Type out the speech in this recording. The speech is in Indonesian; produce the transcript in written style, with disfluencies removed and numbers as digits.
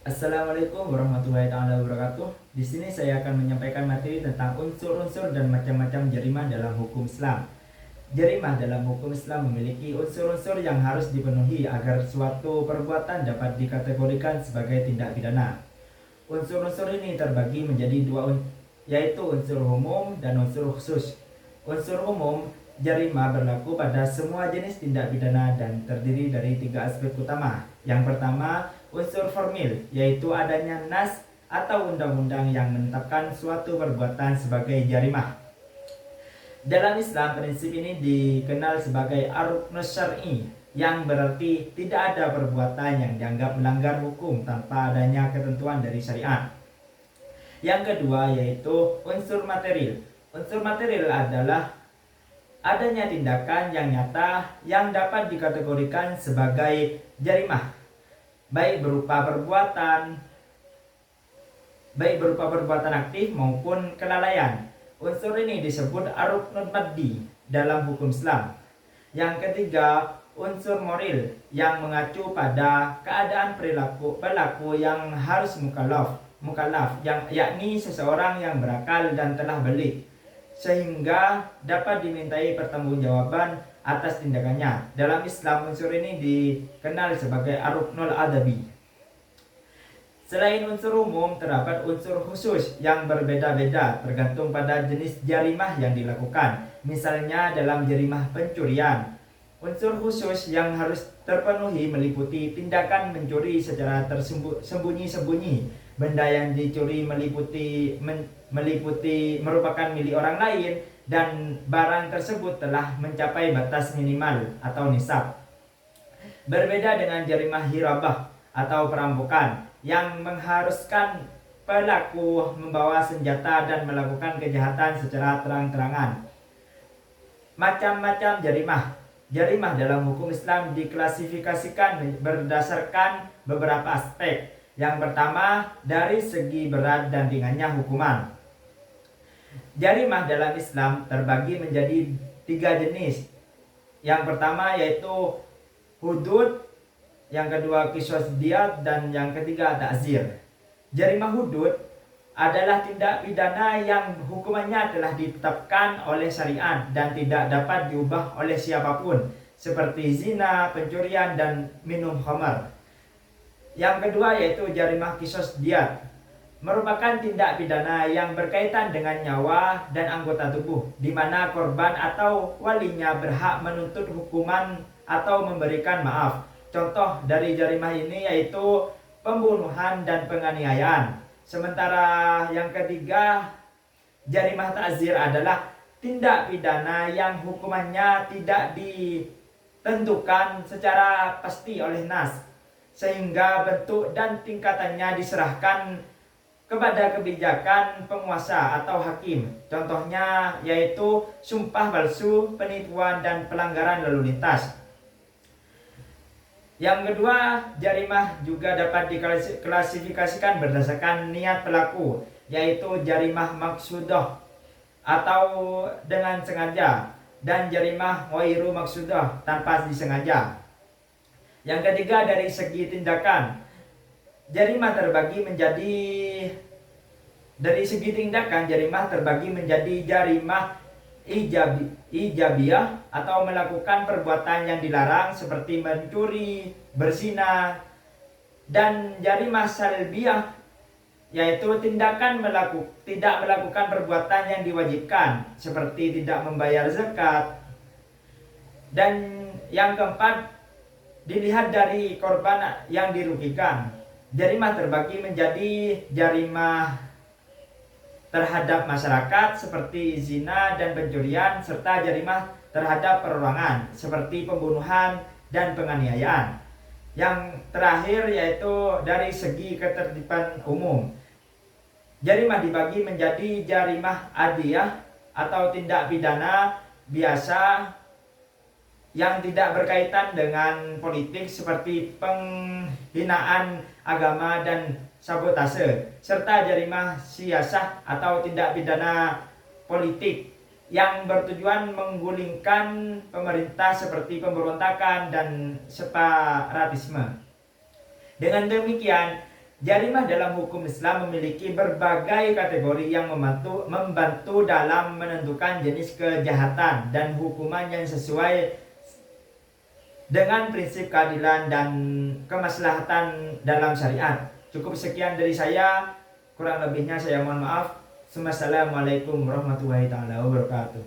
Assalamualaikum warahmatullahi taala wabarakatuh. Di sini saya akan menyampaikan materi tentang unsur-unsur dan macam-macam jarimah dalam hukum Islam. Jarimah dalam hukum Islam memiliki unsur-unsur yang harus dipenuhi agar suatu perbuatan dapat dikategorikan sebagai tindak pidana. Unsur-unsur ini terbagi menjadi yaitu unsur umum dan unsur khusus. Unsur umum, jarimah berlaku pada semua jenis tindak pidana dan terdiri dari 3 aspek utama. Yang pertama, unsur formil, yaitu adanya nas atau undang-undang yang menetapkan suatu perbuatan sebagai jarimah. Dalam Islam, prinsip ini dikenal sebagai ar-ruknus syar'i, yang berarti tidak ada perbuatan yang dianggap melanggar hukum tanpa adanya ketentuan dari syariat. Yang kedua yaitu unsur material. Unsur material adalah adanya tindakan yang nyata yang dapat dikategorikan sebagai jarimah, baik berupa perbuatan aktif maupun kelalaian. Unsur ini disebut ar-ruknul maddi dalam hukum Islam. Yang ketiga, unsur moral yang mengacu pada keadaan pelaku yang harus mukallaf yakni seseorang yang berakal dan telah balik sehingga dapat dimintai pertanggungjawaban atas tindakannya. Dalam Islam, unsur ini dikenal sebagai ar-ruknul adabi. Selain unsur umum, terdapat unsur khusus yang berbeda-beda tergantung pada jenis jarimah yang dilakukan. Misalnya dalam jarimah pencurian, unsur khusus yang harus terpenuhi meliputi tindakan mencuri secara sembunyi-sembunyi. Benda yang dicuri meliputi merupakan milik orang lain dan barang tersebut telah mencapai batas minimal atau nisab. Berbeda dengan jarimah hirabah atau perampokan yang mengharuskan pelaku membawa senjata dan melakukan kejahatan secara terang-terangan. Macam-macam jarimah. Jarimah dalam hukum Islam diklasifikasikan berdasarkan beberapa aspek. Yang pertama, dari segi berat dan ringannya hukuman. Jarimah dalam Islam terbagi menjadi 3 jenis. Yang pertama yaitu hudud, yang kedua qisas diyat, dan yang ketiga ta'zir. Jarimah hudud adalah tindak pidana yang hukumannya telah ditetapkan oleh syariat dan tidak dapat diubah oleh siapapun, seperti zina, pencurian, dan minum khamar. Yang kedua yaitu jarimah qisas diyat, merupakan tindak pidana yang berkaitan dengan nyawa dan anggota tubuh, di mana korban atau walinya berhak menuntut hukuman atau memberikan maaf. Contoh dari jarimah ini yaitu pembunuhan dan penganiayaan. Sementara yang ketiga, jarimah ta'zir adalah tindak pidana yang hukumannya tidak ditentukan secara pasti oleh nas, sehingga bentuk dan tingkatannya diserahkan kepada kebijakan penguasa atau hakim. Contohnya yaitu sumpah palsu, penipuan, dan pelanggaran lalu lintas. Yang kedua, jarimah juga dapat diklasifikasikan berdasarkan niat pelaku, yaitu jarimah maksudah atau dengan sengaja, dan jarimah ghairu maksudah tanpa disengaja. Yang ketiga, dari segi tindakan, jarimah terbagi menjadi jarimah ijabiyah atau melakukan perbuatan yang dilarang seperti mencuri, berzina, dan jarimah salbiyah yaitu tindakan tidak melakukan perbuatan yang diwajibkan seperti tidak membayar zakat. Dan yang keempat, dilihat dari korban yang dirugikan. Jarimah terbagi menjadi jarimah terhadap masyarakat seperti zina dan pencurian, serta jarimah terhadap perorangan seperti pembunuhan dan penganiayaan. Yang terakhir yaitu dari segi ketertiban umum. Jarimah dibagi menjadi jarimah adiyah atau tindak pidana biasa yang tidak berkaitan dengan politik seperti penghinaan agama dan sabotase, serta jarimah siasah atau tindak pidana politik yang bertujuan menggulingkan pemerintah seperti pemberontakan dan separatisme. Dengan demikian, Jarimah dalam hukum Islam memiliki berbagai kategori yang membantu dalam menentukan jenis kejahatan dan hukuman yang sesuai dengan prinsip keadilan dan kemaslahatan dalam syariat. Cukup sekian dari saya, kurang lebihnya saya mohon maaf. Wassalamualaikum warahmatullahi wabarakatuh.